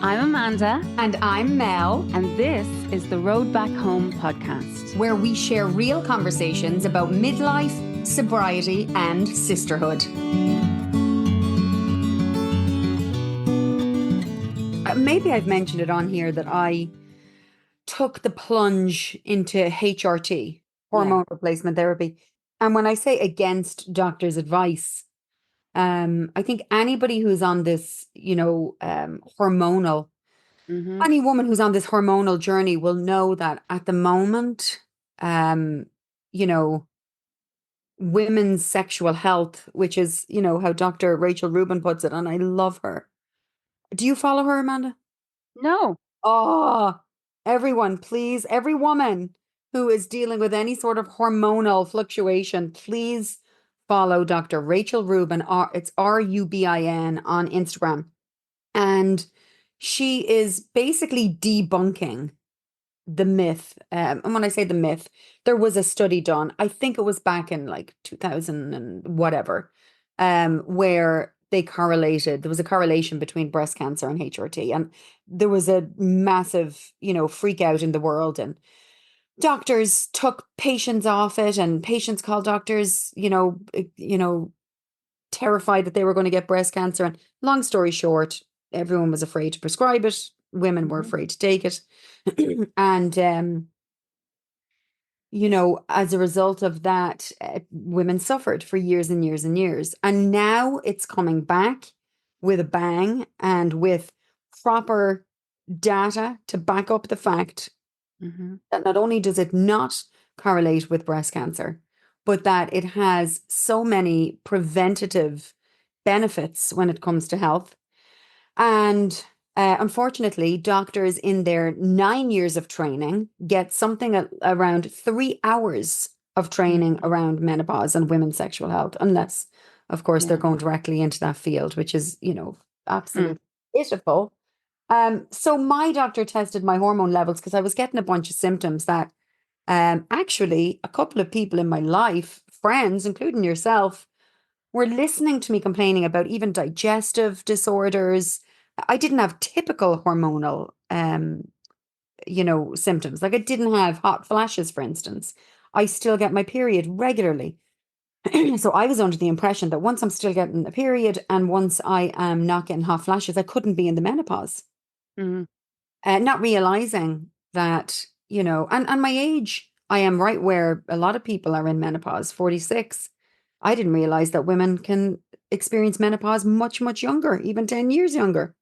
I'm Amanda. And I'm Mel. And this is the Road Back Home podcast, where we share real conversations about midlife, sobriety, and sisterhood. Maybe I've mentioned it on here that I took the plunge into HRT, hormone replacement therapy. And when I say against doctor's advice, I think anybody who's on this, hormonal, any woman who's on this hormonal journey will know that at the moment, women's sexual health, which is, how Dr. Rachel Rubin puts it, and I love her. Do you follow her, Amanda? No. Oh, everyone, please, every woman who is dealing with any sort of hormonal fluctuation, please follow Dr. Rachel Rubin. It's Rubin on Instagram. And she is basically debunking the myth. And when I say the myth, there was a study done, I think it was back in like 2000 and whatever, where there was a correlation between breast cancer and HRT. And there was a massive, freak out in the world. And doctors took patients off it, and patients called doctors, terrified that they were going to get breast cancer. And long story short, everyone was afraid to prescribe it. Women were afraid to take it. And, as a result of that, women suffered for years and years and years. And now it's coming back with a bang and with proper data to back up the fact that not only does it not correlate with breast cancer, but that it has so many preventative benefits when it comes to health. And unfortunately, doctors in their 9 years of training get something around 3 hours of training around menopause and women's sexual health, unless, of course, they're going directly into that field, which is, absolutely pitiful. So my doctor tested my hormone levels because I was getting a bunch of symptoms that actually a couple of people in my life, friends, including yourself, were listening to me complaining about even digestive disorders. I didn't have typical hormonal, symptoms. Like I didn't have hot flashes, for instance. I still get my period regularly. So I was under the impression that once I'm still getting a period and once I am not getting hot flashes, I couldn't be in the menopause. Not realizing that, and my age, I am right where a lot of people are in menopause, 46. I didn't realize that women can experience menopause much, much younger, even 10 years younger.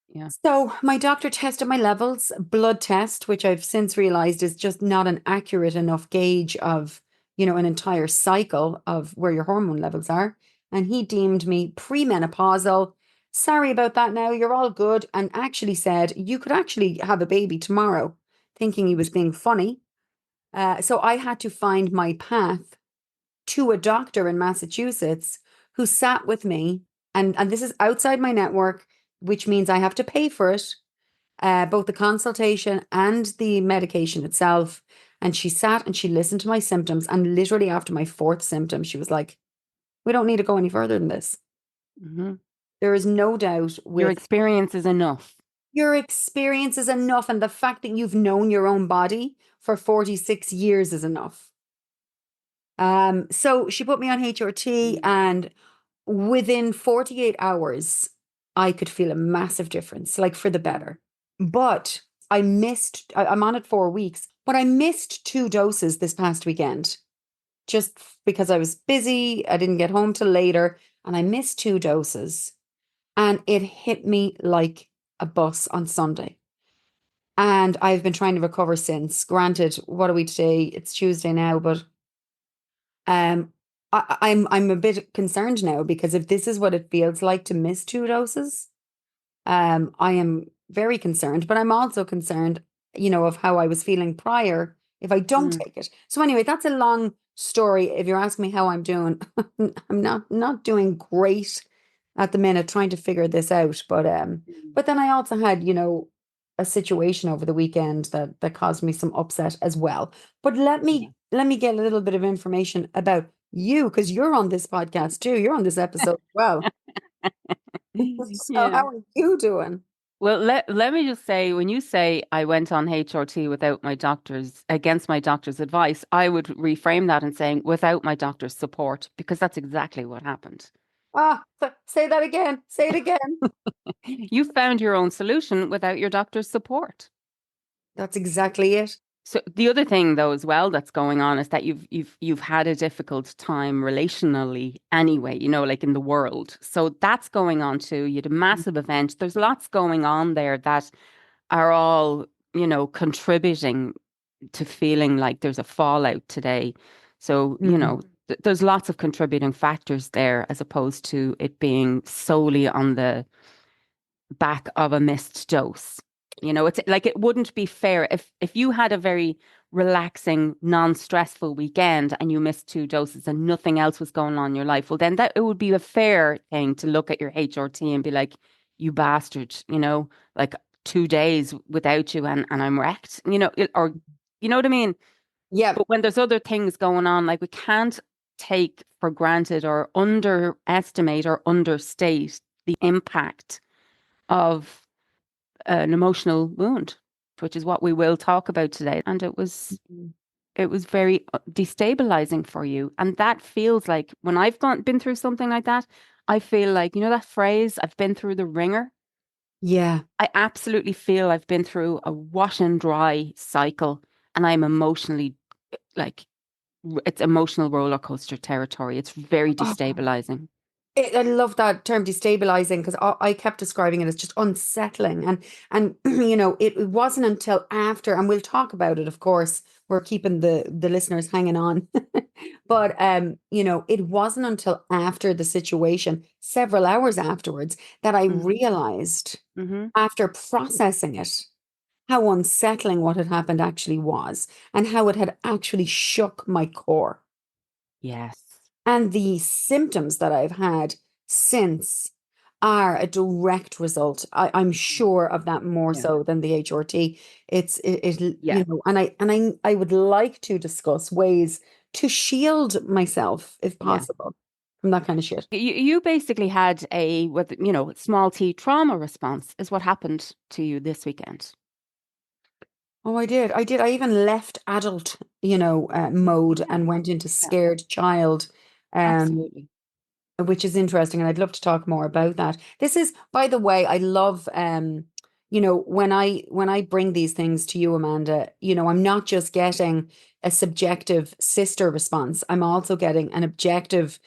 Yeah. So my doctor tested my levels, blood test, which I've since realized is just not an accurate enough gauge of, an entire cycle of where your hormone levels are. And he deemed me premenopausal. Sorry about that now, you're all good. And actually said, you could actually have a baby tomorrow, thinking he was being funny. So I had to find my path to a doctor in Massachusetts who sat with me. And this is outside my network, which means I have to pay for it, both the consultation and the medication itself. And she sat and she listened to my symptoms. And literally after my fourth symptom, she was like, we don't need to go any further than this. There is no doubt your experience is enough. Your experience is enough. And the fact that you've known your own body for 46 years is enough. So she put me on HRT, and within 48 hours, I could feel a massive difference, like for the better. But I'm on it 4 weeks, but I missed 2 doses this past weekend just because I was busy. I didn't get home till later, and I missed 2 doses, and it hit me like a bus on Sunday. And I've been trying to recover since. Granted, what are we today? It's Tuesday now, but I'm a bit concerned now, because if this is what it feels like to miss 2 doses, I am very concerned. But I'm also concerned, of how I was feeling prior if I don't take it. So anyway, that's a long story. If you're asking me how I'm doing, I'm not doing great at the minute, trying to figure this out. But then I also had, a situation over the weekend that caused me some upset as well. But let me get a little bit of information about you, because you're on this podcast too. You're on this episode as well. So how are you doing? Well, let me just say, when you say I went on HRT without my doctor's, against my doctor's advice, I would reframe that and saying without my doctor's support, because that's exactly what happened. Say that again. Say it again. You found your own solution without your doctor's support. That's exactly it. So the other thing though as well that's going on is that you've had a difficult time relationally anyway, like in the world. So that's going on too. You had a massive event. There's lots going on there that are all, contributing to feeling like there's a fallout today. So, Mm. there's lots of contributing factors there as opposed to it being solely on the back of a missed dose. It's like it wouldn't be fair if you had a very relaxing, non-stressful weekend and you missed two doses and nothing else was going on in your life. Well, then that it would be a fair thing to look at your HRT and be like, you bastard, like 2 days without you and I'm wrecked, or you know what I mean? Yeah. But when there's other things going on, like we can't take for granted or underestimate or understate the impact of an emotional wound, which is what we will talk about today. And Mhm. it was very destabilizing for you. And that feels like when I've been through something like that, I feel like, that phrase, I've been through the ringer. Yeah. I absolutely feel I've been through a wash and dry cycle and I'm emotionally like it's emotional roller coaster territory. It's very Oh, destabilizing. I love that term destabilizing because I kept describing it as just unsettling and it wasn't until after, and we'll talk about it, of course. We're keeping the listeners hanging on. But it wasn't until after the situation, several hours afterwards, that I Mm-hmm. realized, Mm-hmm. after processing it, how unsettling what had happened actually was and how it had actually shook my core. Yes. And the symptoms that I've had since are a direct result. I'm sure of that more Yeah. so than the HRT. Yeah. I would like to discuss ways to shield myself, if Yeah. possible, from that kind of shit. You basically had small t trauma response is what happened to you this weekend. Oh, I did. I did. I even left adult, mode Yeah. and went into Yeah. scared child. Um, Absolutely. which is interesting, and I'd love to talk more about that. This is, by the way, I love when I bring these things to you, Amanda, I'm not just getting a subjective sister response. I'm also getting an objective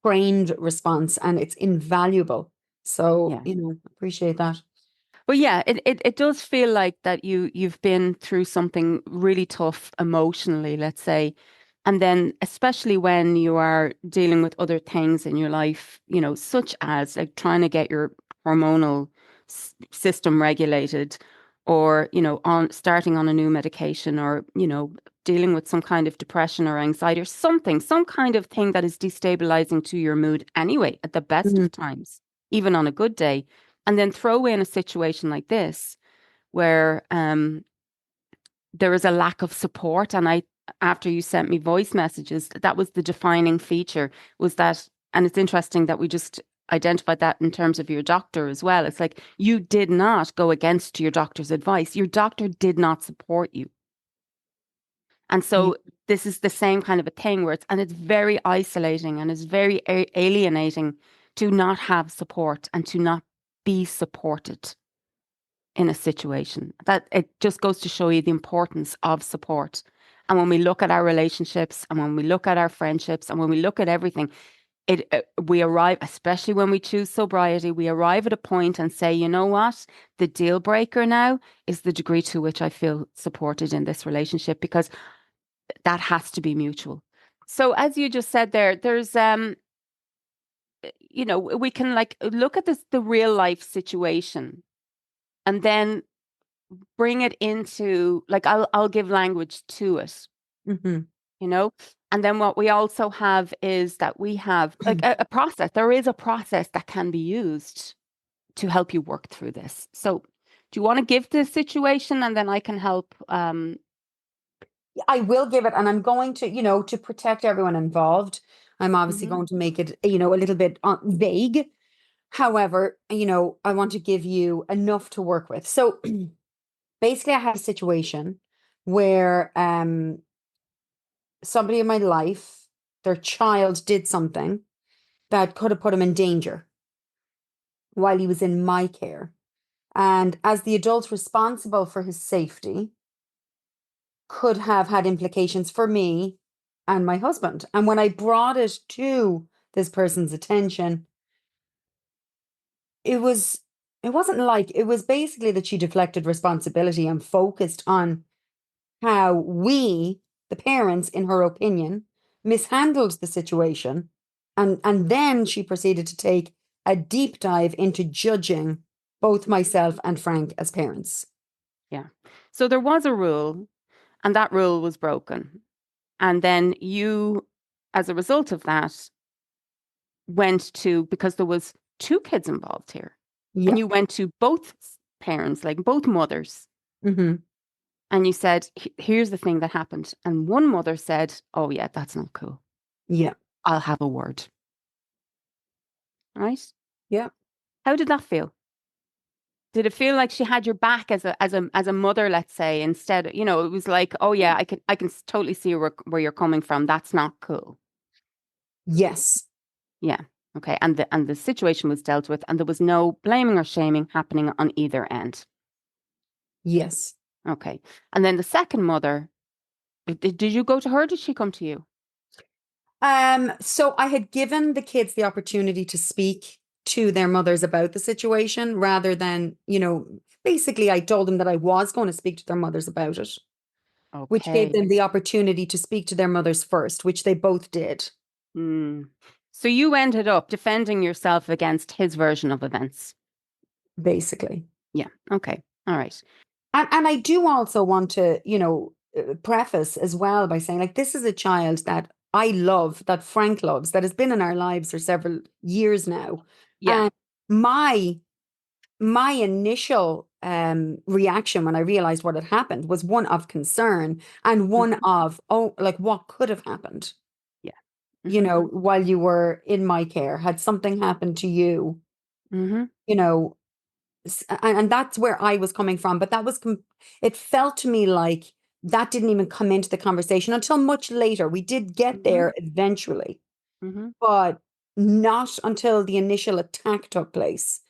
trained response, and it's invaluable. So, Yeah. appreciate that. But yeah, it does feel like that you've been through something really tough emotionally, let's say. And then especially when you are dealing with other things in your life, such as like trying to get your hormonal system regulated or, on starting on a new medication or, dealing with some kind of depression or anxiety or something, some kind of thing that is destabilizing to your mood anyway, at the best Mhm. of times, even on a good day and then throw in a situation like this where there is a lack of support. And after you sent me voice messages, that was the defining feature was that, and it's interesting that we just identified that in terms of your doctor as well. It's like you did not go against your doctor's advice. Your doctor did not support you. And Yeah. so this is the same kind of a thing where it's very isolating and it's very alienating to not have support and to not be supported in a situation. That it just goes to show you the importance of support. And when we look at our relationships and when we look at our friendships and when we look at everything, we arrive, especially when we choose sobriety, we arrive at a point and say, you know what? The deal breaker now is the degree to which I feel supported in this relationship because that has to be mutual. So as you just said there's we can like look at the real life situation and then bring it into like I'll give language to it, Mhm. you know? And then what we also have is that we have like a process. There is a process that can be used to help you work through this. So do you want to give the situation and then I can help I will give it, and I'm going to, to protect everyone involved. I'm obviously mhm. going to make it, a little bit vague. However, I want to give you enough to work with. So basically, I had a situation where somebody in my life, their child did something that could have put him in danger while he was in my care. And as the adult responsible for his safety, could have had implications for me and my husband. And when I brought it to this person's attention, it was it wasn't like it was basically that she deflected responsibility and focused on how we, the parents, in her opinion, mishandled the situation. And then she proceeded to take a deep dive into judging both myself and Frank as parents. Yeah. So there was a rule, and that rule was broken. And then you, as a result of that, went to, because there was two kids involved here, and Yeah. you went to both parents, like both mothers, Hmm. and you said, Here's the thing that happened." And one mother said, "Oh yeah, that's not cool. Yeah. I'll have a word." Right? Yeah. How did that feel? Did it feel like she had your back as a mother, let's say, instead, it was like, "Oh yeah, I can totally see where you're coming from. That's not cool." Yes. Yeah. Okay. And the situation was dealt with, and there was no blaming or shaming happening on either end. Yes. Okay. And then the second mother, did you go to her? Did she come to you? So I had given the kids the opportunity to speak to their mothers about the situation rather than, basically I told them that I was going to speak to their mothers about it, which gave Okay. them the opportunity to speak to their mothers first, which they both did, Hmm. So you ended up defending yourself against his version of events. basically. Yeah. Okay. All right. And I do also want to, preface as well by saying, like, this is a child that I love, that Frank loves, that has been in our lives for several years now. Yeah. And my my initial reaction when I realized what had happened was one of concern and one Hmm. of, oh, like what could have happened, Yeah. Hmm. while you were in my care. Had something happened to you, Hmm. you know, and that's where I was coming from. But it felt to me like that didn't even come into the conversation until much later. We did get Hmm. there eventually, Hmm. but not until the initial attack took place,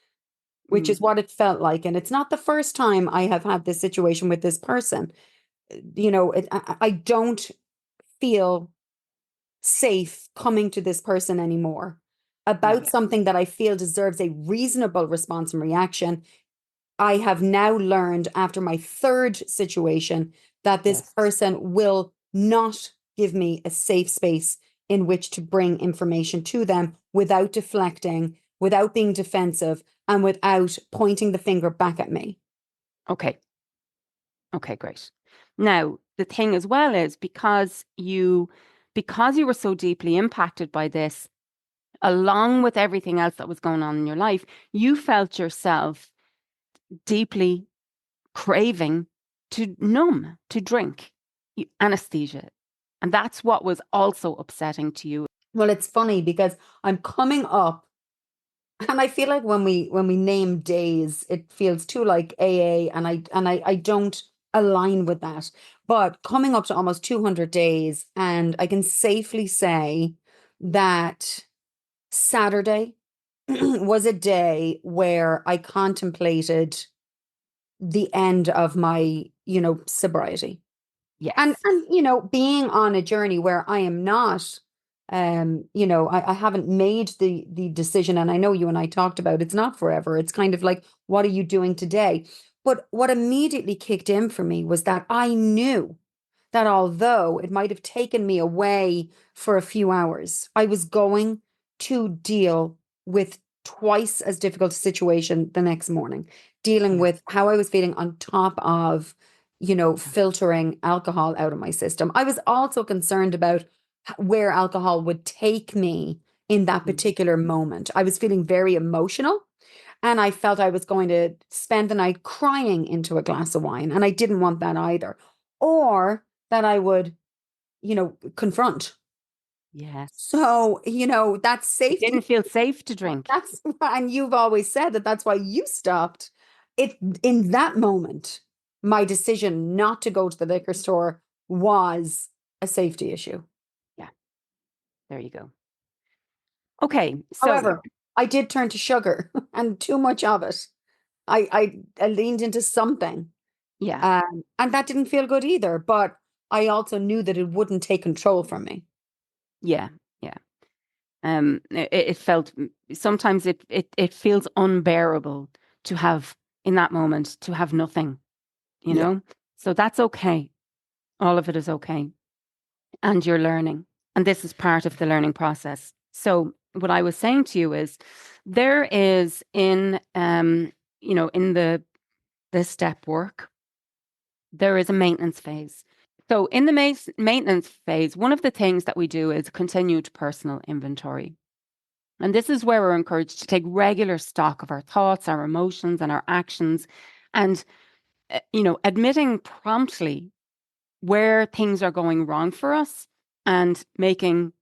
which is Mm. what it felt like. And it's not the first time I have had this situation with this person. I don't feel safe coming to this person anymore Yeah. about something that I feel deserves a reasonable response and reaction. I have now learned after my third situation that this Yes. person will not give me a safe space in which to bring information to them without deflecting, without being defensive, and without pointing the finger back at me. Okay. Okay, great. Now, the thing as well is because you were so deeply impacted by this, along with everything else that was going on in your life, you felt yourself deeply craving to numb, to drink anesthesia. And that's what was also upsetting to you. Well, it's funny because I'm coming up, and I feel like when we name days, it feels too like AA, and I don't align with that. But coming up to almost 200 days, and I can safely say that Saturday was a day where I contemplated the end of my, sobriety. And Yes. being on a journey where I am not, I haven't made the decision, and I know you and I talked about it's not forever. It's kind of like, what are you doing today? But what immediately kicked in for me was that I knew that although it might have taken me away for a few hours, I was going to deal with twice as difficult a situation the next morning, dealing Yeah. with how I was feeling on top of, filtering alcohol out of my system. I was also concerned about where alcohol would take me in that Mhm. particular moment. I was feeling very emotional. And I felt I was going to spend the night crying into a glass of wine. And I didn't want that either. Or that I would, confront. Yes. So, that It safety, didn't feel safe to drink. and you've always said that that's why you stopped. It in that moment, my decision not to go to the liquor store was a safety issue. Yeah, there you go. Okay, so However, I did turn to sugar and too much of it. I leaned into something, yeah, and that didn't feel good either. But I also knew that it wouldn't take control from me. yeah, yeah. It felt sometimes it feels unbearable to have in that moment to have nothing, you Yeah. know? So that's okay. All of it is okay. And you're learning. And this is part of the learning process. So what I was saying to you is there is in the step work, there is a maintenance phase. So in the maintenance phase, one of the things that we do is continued personal inventory. And this is where we're encouraged to take regular stock of our thoughts, our emotions, and our actions, and admitting promptly where things are going wrong for us and making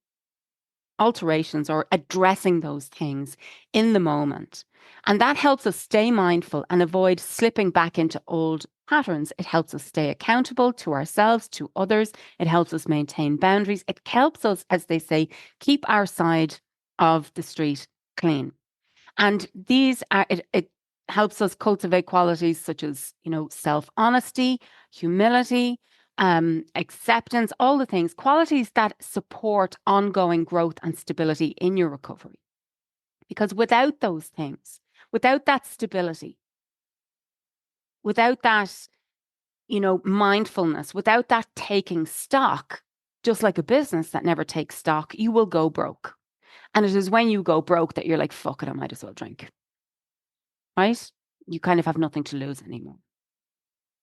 alterations or addressing those things in the moment. And that helps us stay mindful and avoid slipping back into old patterns. It helps us stay accountable to ourselves, to others. It helps us maintain boundaries. It helps us, as they say, keep our side of the street clean. And it helps us cultivate qualities such as, self-honesty, humility, acceptance, all the things, qualities that support ongoing growth and stability in your recovery. Because without those things, without that stability, without that, mindfulness, without that taking stock, just like a business that never takes stock, you will go broke. And it is when you go broke that you're like, fuck it, I might as well drink. Right? You kind of have nothing to lose anymore.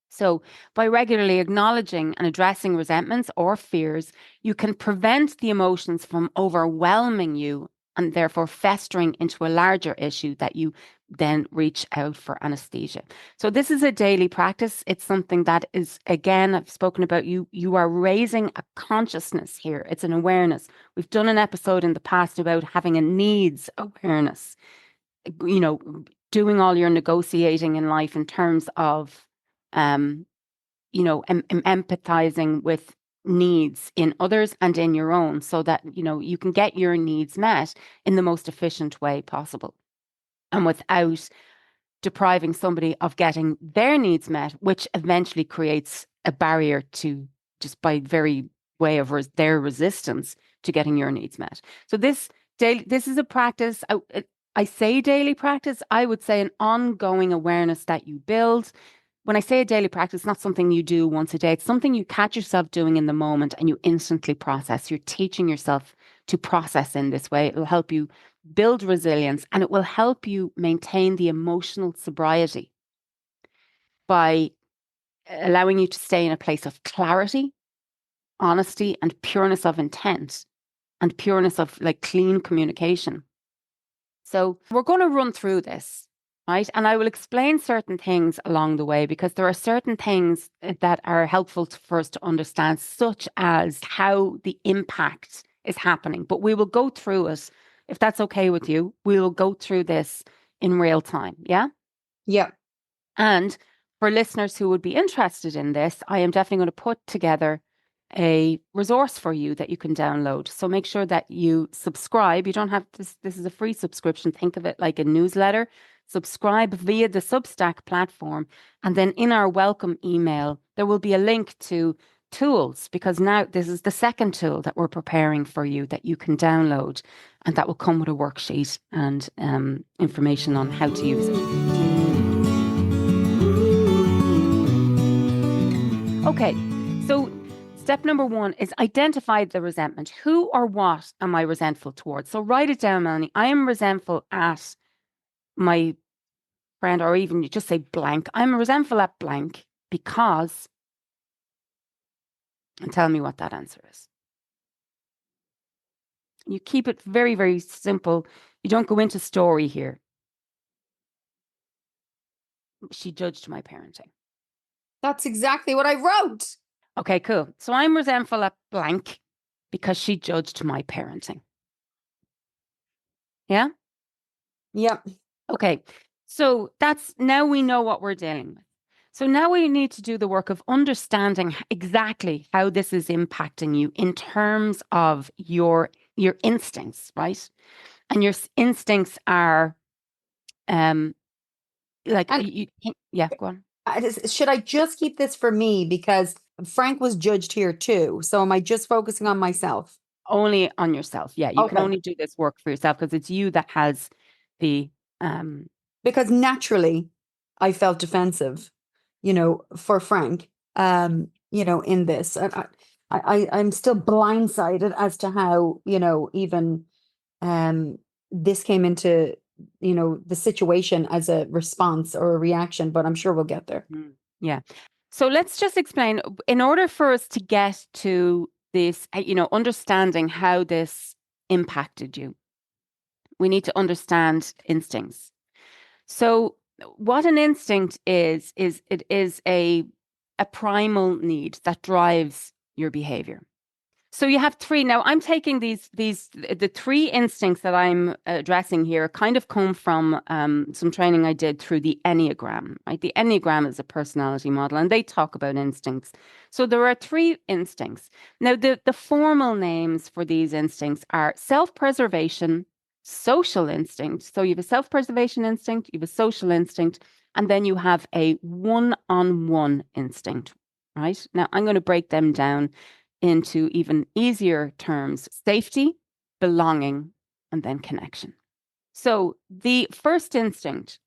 So, by regularly acknowledging and addressing resentments or fears, you can prevent the emotions from overwhelming you and therefore festering into a larger issue that you then reach out for anesthesia. So, this is a daily practice. It's something that is, again, I've spoken about you are raising a consciousness here. It's an awareness. We've done an episode in the past about having a needs awareness, you know, doing all your negotiating in life in terms of um, empathizing with needs in others and in your own so that, you can get your needs met in the most efficient way possible and without depriving somebody of getting their needs met, which eventually creates a barrier to just by very way of their resistance to getting your needs met. So this is a practice. I say daily practice. I would say an ongoing awareness that you build. When I say a daily practice, not something you do once a day. It's something you catch yourself doing in the moment and you instantly process. You're teaching yourself to process in this way. It'll help you build resilience and it will help you maintain the emotional sobriety by allowing you to stay in a place of clarity, honesty, and pureness of intent and pureness of like clean communication. So we're going to run through this, right? And I will explain certain things along the way because there are certain things that are helpful for us to understand, such as how the impact is happening. But we will go through it. If that's okay with you, we will go through this in real time. Yeah. Yeah. And for listeners who would be interested in this, I am definitely going to put together a resource for you that you can download. So make sure that you subscribe. You don't have this is a free subscription. Think of it like a newsletter. Subscribe via the Substack platform. And then in our welcome email, there will be a link to tools because now this is the second tool that we're preparing for you that you can download and that will come with a worksheet and information on how to use it. Okay, so step number one is identify the resentment. Who or what am I resentful towards? So write it down, Melanie. I am resentful at my friend, or even you just say blank. I'm resentful at blank because, and tell me what that answer is. You keep it very, very simple. You don't go into story here. She judged my parenting. That's exactly what I wrote. Okay, cool. So I'm resentful at blank because she judged my parenting. Yeah? Yep. Okay. So that's now we know what we're dealing with. So now we need to do the work of understanding exactly how this is impacting you in terms of your instincts, right? And your instincts are um like And yeah, go on. should I just keep this for me because Frank was judged here too? So am I just focusing on myself? Only on yourself. Yeah, you can Okay. only do this work for yourself because it's you that has the um Because naturally I felt defensive, for Frank, in this. And I'm still blindsided as to how, even this came into, the situation as a response or a reaction, but I'm sure we'll get there. yeah. So let's just explain in order for us to get to this, understanding how this impacted you, we need to understand instincts. So what an instinct is it is a primal need that drives your behavior. So you have three. Now I'm taking the three instincts that I'm addressing here kind of come from some training I did through the Enneagram, right? The Enneagram is a personality model and they talk about instincts. So there are three instincts. Now the formal names for these instincts are self-preservation, social instinct. So you have a self-preservation instinct, you have a social instinct, and then you have a one-on-one instinct, right? Now I'm going to break them down into even easier terms: safety, belonging, and then connection. So, the first instinct,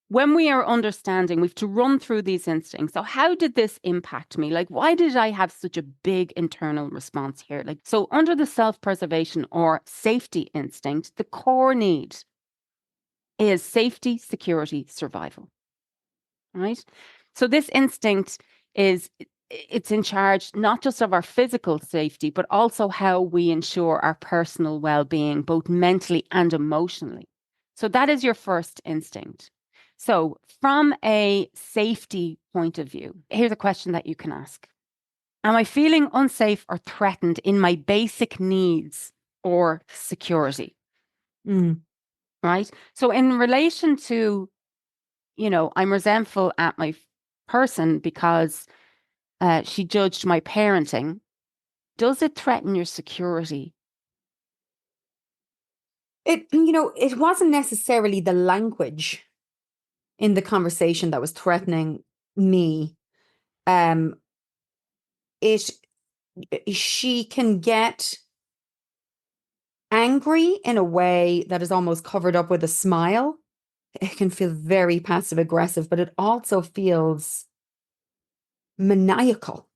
when we are understanding, we have to run through these instincts. So, how did this impact me? Like, why did I have such a big internal response here? Like, so under the self preservation or safety instinct, the core need is safety, security, survival, right? So, this instinct is it's in charge not just of our physical safety, but also how we ensure our personal well-being, both mentally and emotionally. So that is your first instinct. So from a safety point of view, here's a question that you can ask. Am I feeling unsafe or threatened in my basic needs or security? Mm. Right? So in relation to, I'm resentful at my person because she judged my parenting. Does it threaten your security? It wasn't necessarily the language in the conversation that was threatening me. Um, it She can get angry in a way that is almost covered up with a smile. It can feel very passive aggressive, but it also feels maniacal.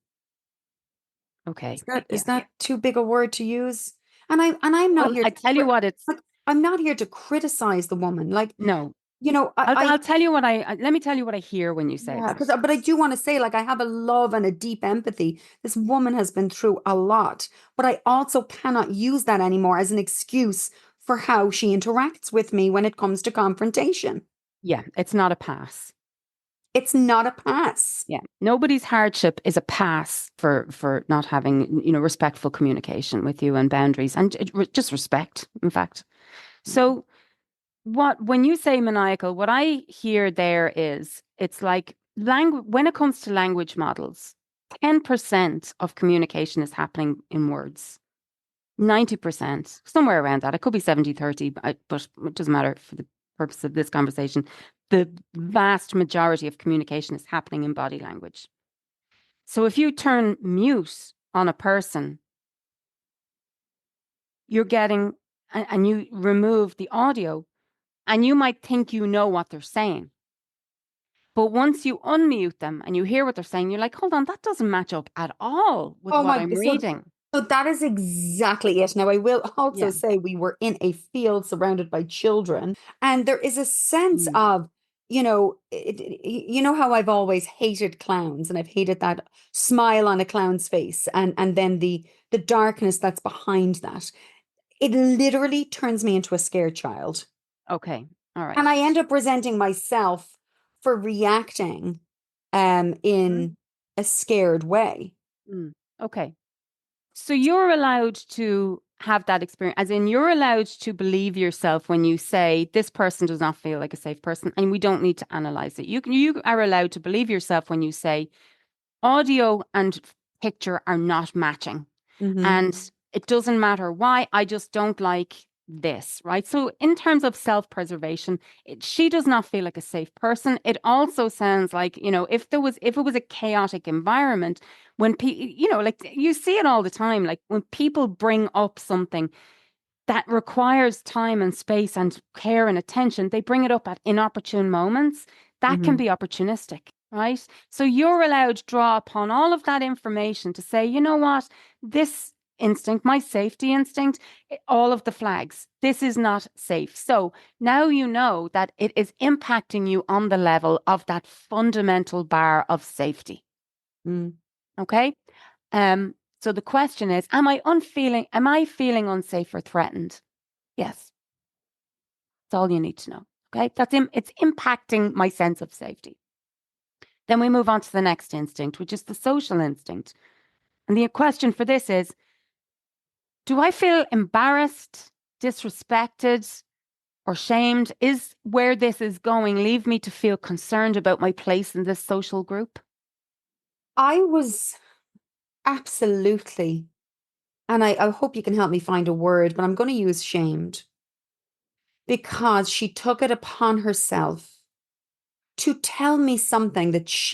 Okay. Is that too big a word to use? And I'm not Well, here I to tell you what, it's like, I'm not here to criticize the woman. Like, no. I I'll tell you what let me tell you what I hear when you say yeah, that. because but I do want to say, like, I have a love and a deep empathy. This woman has been through a lot, but I also cannot use that anymore as an excuse for how she interacts with me when it comes to confrontation. Yeah, it's not a pass. It's not a pass. Yeah. Nobody's hardship is a pass for not having, respectful communication with you and boundaries and just respect, in fact. So when you say maniacal, what I hear there is it's like language when it comes to language models, 10% of communication is happening in words. 90%, somewhere around that. It could be 70-30, but it doesn't matter for the purpose of this conversation. The vast majority of communication is happening in body language. So if you turn mute on a person, you're getting, and you remove the audio, and you might think you know what they're saying. But once you unmute them and you hear what they're saying, you're like, hold on, that doesn't match up at all with Oh what my, I'm reading. so that is exactly it. Now, I will also Yeah. say we were in a field surrounded by children, and there is a sense Mm. of, you know how I've always hated clowns, and I've hated that smile on a clown's face, and then the darkness that's behind that. It literally turns me into a scared child, Okay. All and right. I end up resenting myself for reacting, Mhm. in a scared way. Mm. Okay. So you're allowed to have that experience, as in you're allowed to believe yourself when you say this person does not feel like a safe person, and we don't need to analyze it. You are allowed to believe yourself when you say audio and picture are not matching. Mm-hmm. And it doesn't matter why, I just don't like this, right? So in terms of self-preservation, she does not feel like a safe person. It also sounds like, if it was a chaotic environment, when like you see it all the time, like when people bring up something that requires time and space and care and attention, they bring it up at inopportune moments. That can Mm-hmm. be opportunistic, right? So you're allowed to draw upon all of that information to say, you know what, this instinct, my safety instinct, all of the flags, this is not safe. So now you know that it is impacting you on the level of that fundamental bar of safety. Mm. Okay. Um, so the question is, am I feeling unsafe or threatened? Yes. That's all you need to know. Okay. It's impacting my sense of safety. Then we move on to the next instinct, which is the social instinct. And the question for this is, do I feel embarrassed, disrespected, or shamed? Is where this is going leave me to feel concerned about my place in this social group? I was absolutely, and I hope you can help me find a word, but I'm going to use shamed because she took it upon herself to tell me something that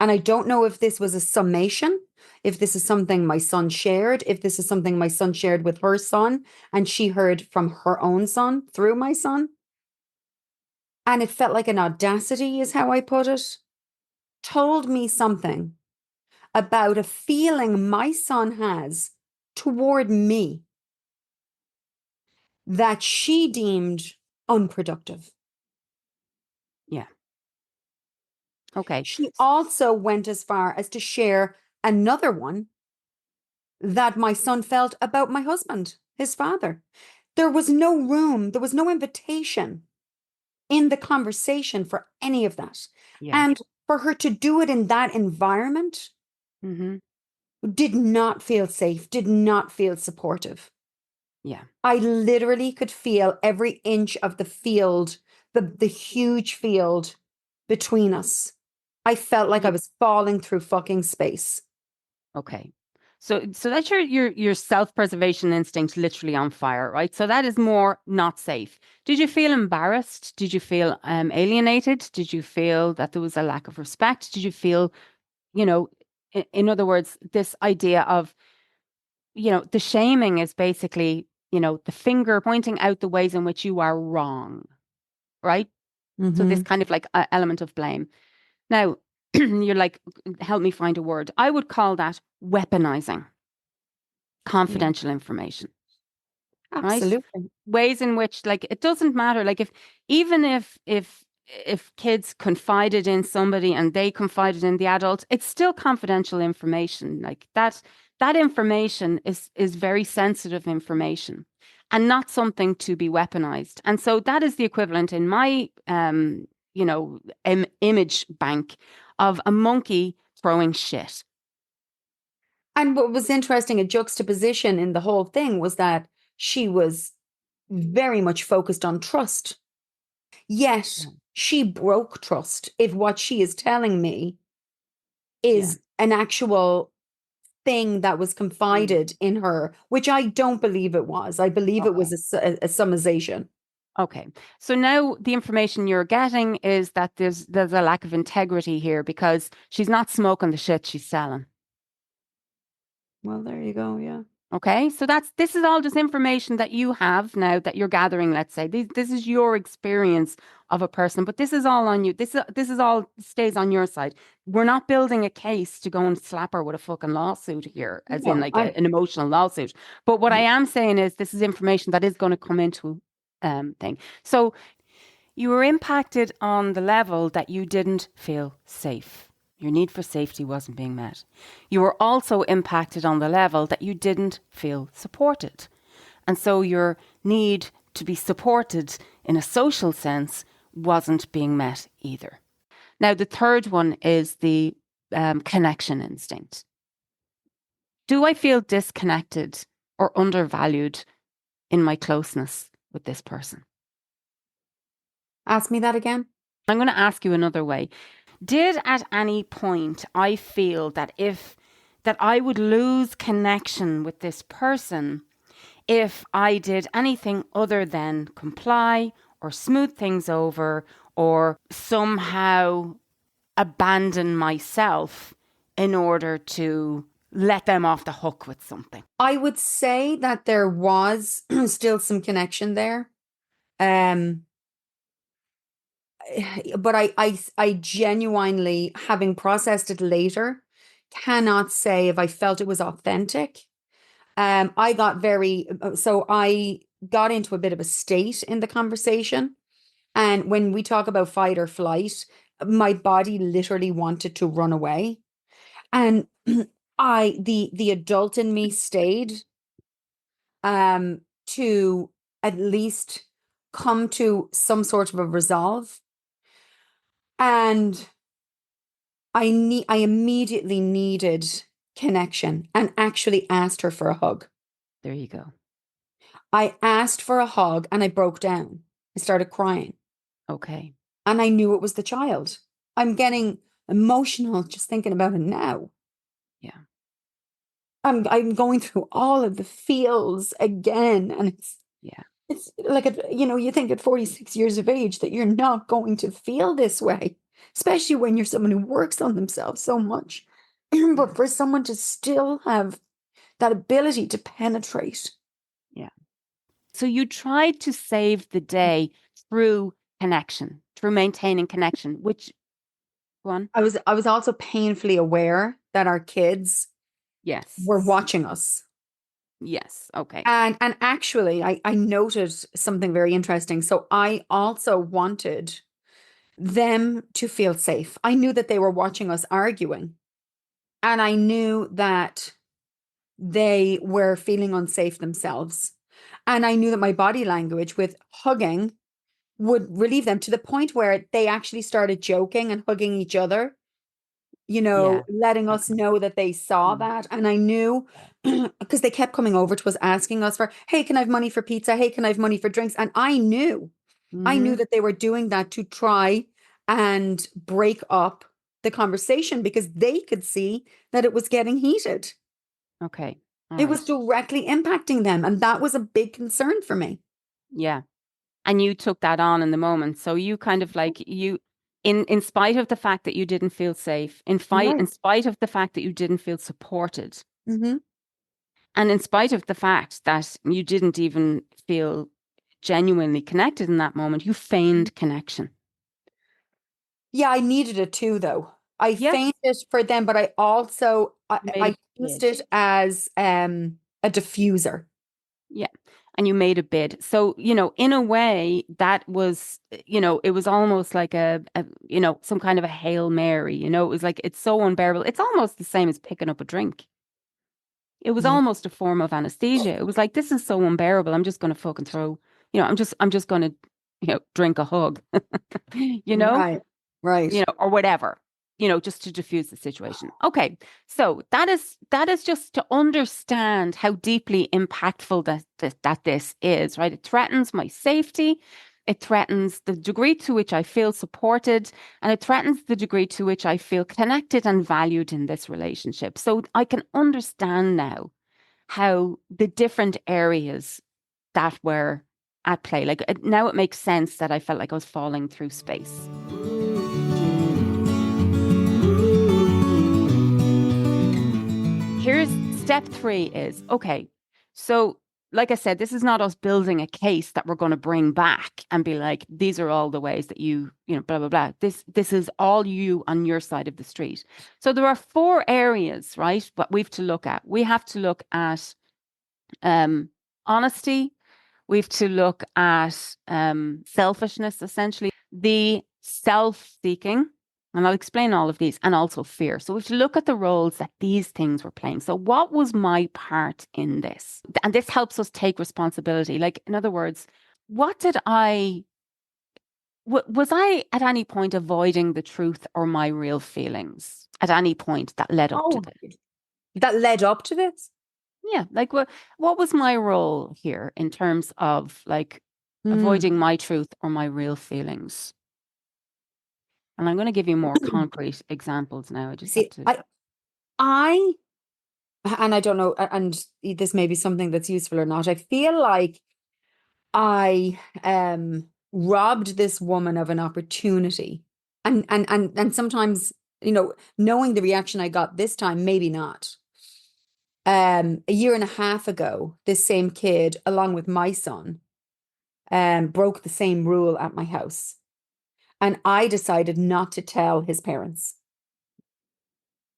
and I don't know if this was a summation, if this is something my son shared, if this is something my son shared with her son, and she heard from her own son through my son. And it felt like an audacity, is how I put it. Told me something about a feeling my son has toward me that she deemed unproductive. Yeah. Okay. She also went as far as to share another one that my son felt about my husband, his father. There was no room, there was no invitation in the conversation for any of that. Yeah. And for her to do it in that environment Mm-hmm. did not feel safe, did not feel supportive. Yeah. I literally could feel every inch of the field, the huge field between us. I felt like I Yeah. was falling through fucking space. Okay. So that's your self-preservation instinct literally on fire, right? So that is more not safe. Did you feel embarrassed? Did you feel alienated? Did you feel that there was a lack of respect? Did you feel, you know, in other words, this idea of, the shaming is basically, the finger pointing out the ways in which you are wrong, right? So this Mm-hmm. kind of like element of blame. Now, you're like, help me find a word. I would call that weaponizing Yeah, confidential information, right? absolutely. Ways in which, like, it doesn't matter. Like, even if kids confided in somebody and they confided in the adult, it's still confidential information. Like that information is very sensitive information and not something to be weaponized. And so that is the equivalent in my image bank of a monkey throwing shit. And what was interesting, a juxtaposition in the whole thing was that she was very much focused on trust. Yet Yeah. she broke trust if what she is telling me Yeah. is an actual thing that was Mm. confided in her, which I don't believe it was. I believe it was Okay. a summarization. Okay. So now the information you're getting is that there's a lack of integrity here because she's not smoking the shit she's selling. Well, there you go. Yeah. Okay. So this is all just information that you have now that you're gathering, let's say. This is your experience of a person, but this is all on you. This is all stays on your side. We're not building a case to go and slap her with a fucking lawsuit here, as in No, like an emotional lawsuit. But what I am saying is this is information that is going to come into thing. So you were impacted on the level that you didn't feel safe. Your need for safety wasn't being met. You were also impacted on the level that you didn't feel supported. And so your need to be supported in a social sense wasn't being met either. Now, the third one is the connection instinct. Do I feel disconnected or undervalued in my closeness with this person? Ask me that again. I'm going to ask you another way. Did at any point I feel that I would lose connection with this person if I did anything other than comply or smooth things over or somehow abandon myself in order to let them off the hook with something? I would say that there was still some connection there. Um, but I genuinely, having processed it later, cannot say if I felt it was authentic. I got so I got into a bit of a state in the conversation. And when we talk about fight or flight, my body literally wanted to run away. And the adult in me stayed to at least come to some sort of a resolve. And I immediately needed connection and actually asked her for a hug. There you go. I asked for a hug and I broke down. I started crying. Okay. And I knew it was the child. I'm getting emotional just thinking about it now. Yeah. I'm going through all of the feels again. And Yeah. it's like, you think at 46 years of age that you're not going to feel this way, especially when you're someone who works on themselves so much. Yeah. But for someone to still have that ability to penetrate. Yeah. So you tried to save the day through connection, through maintaining connection, which one? I was also painfully aware that our kids Yes. were watching us. Yes. Okay. And actually I noted something very interesting. So I also wanted them to feel safe. I knew that they were watching us arguing, and I knew that they were feeling unsafe themselves. And I knew that my body language with hugging would relieve them to the point where they actually started joking and hugging each other, Yeah. letting us Okay. know that they saw Mm. that. And I knew because they kept coming over to us asking us for, hey, can I have money for pizza? Hey, can I have money for drinks? And I knew Mm-hmm. that they were doing that to try and break up the conversation because they could see that it was getting heated. Okay. All It was right. directly impacting them. And that was a big concern for me. Yeah. And you took that on in the moment. So you kind of like in spite of the fact that you didn't feel safe, in Right. spite of the fact that you didn't feel supported, Hmm. and in spite of the fact that you didn't even feel genuinely connected in that moment, you feigned connection. Yeah, I needed it too, though. I Yes, feigned it for them, but I also you made a I used bid. it as a diffuser. Yeah. And you made a bid. So, in a way, that was, it was almost like some kind of a Hail Mary, it was like, it's so unbearable. It's almost the same as picking up a drink. It was Yeah. almost a form of anesthesia. It was like, this is so unbearable. I'm just going to fucking throw, I'm just going to, drink a hug, you know? Right. Right. Or whatever, just to diffuse the situation. Okay. So that is just to understand how deeply impactful that this is, right? It threatens my safety. It threatens the degree to which I feel supported, and it threatens the degree to which I feel connected and valued in this relationship. So I can understand now how the different areas that were at play, like now it makes sense that I felt like I was falling through space. Here's step 3 is okay. So, like I said, this is not us building a case that we're going to bring back and be like, these are all the ways that blah, blah, blah. This is all you on your side of the street. So there are 4 areas, right? What we have to look at. We have to look at honesty. We have to look at selfishness, essentially, the self-seeking, and I'll explain all of these, and also fear. So we have to look at the roles that these things were playing. So what was my part in this? And this helps us take responsibility. Like, in other words, what did was I at any point avoiding the truth or my real feelings at any point that led up to Oh, this? that led up to this? Yeah, like what was my role here in terms of like Mm. avoiding my truth or my real feelings? And I'm going to give you more concrete examples now. I just have See, to. I, and I don't know, and this may be something that's useful or not. I feel like I robbed this woman of an opportunity. And sometimes, knowing the reaction I got this time, maybe not. A year and a half ago, this same kid, along with my son, broke the same rule at my house. And I decided not to tell his parents.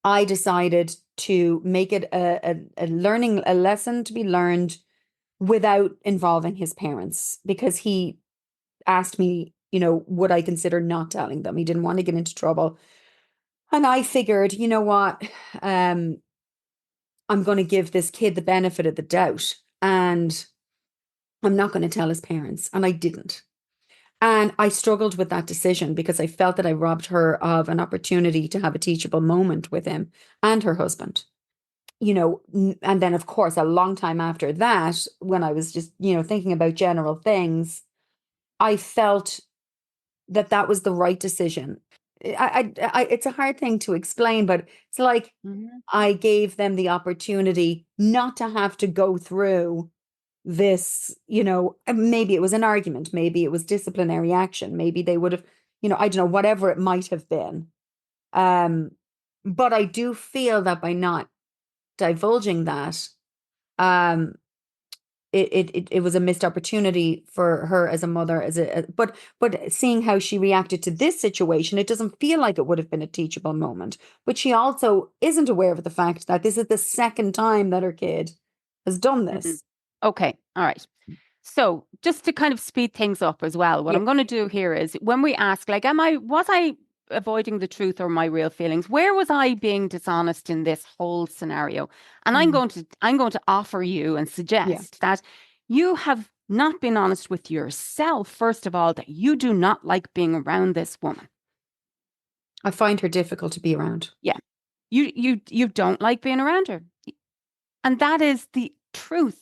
I decided to make it a lesson to be learned without involving his parents, because he asked me, would I consider not telling them? He didn't want to get into trouble. And I figured, you know what? Um, I'm going to give this kid the benefit of the doubt, and I'm not going to tell his parents. And I didn't. And I struggled with that decision because I felt that I robbed her of an opportunity to have a teachable moment with him and her husband. And then, of course, a long time after that, when I was just, thinking about general things, I felt that that was the right decision. It's a hard thing to explain, but it's like Mhm. I gave them the opportunity not to have to go through this, and maybe it was an argument, maybe it was disciplinary action, maybe they would have, I don't know, whatever it might have been. Um, but I do feel that by not divulging that, um, it was a missed opportunity for her as a mother, but seeing how she reacted to this situation, it doesn't feel like it would have been a teachable moment. But she also isn't aware of the fact that this is the second time that her kid has done Mhm. this. Okay, all right. So just to kind of speed things up as well, what Yeah. I'm going to do here is when we ask, like, was I avoiding the truth or my real feelings? Where was I being dishonest in this whole scenario? And Mm. I'm going to offer you and Yeah. suggest that you have not been honest with yourself, first of all, that you do not like being around this woman. I find her difficult to be around. Yeah. You don't like being around her. And that is the truth.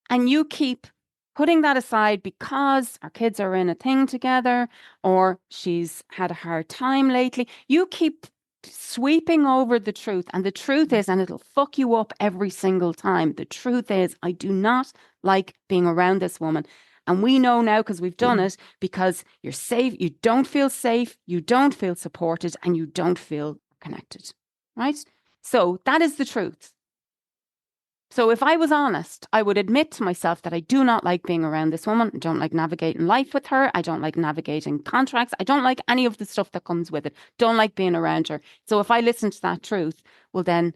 And you keep putting that aside because our kids are in a thing together or she's had a hard time lately. You keep sweeping over the truth. And the truth is, and it'll fuck you up every single time. The truth is, I do not like being around this woman. And we know now because we've done it, because you're safe, you don't feel safe, you don't feel supported, and you don't feel connected. Right? So that is the truth. So if I was honest, I would admit to myself that I do not like being around this woman. I don't like navigating life with her. I don't like navigating contracts. I don't like any of the stuff that comes with it. Don't like being around her. So if I listen to that truth, well then,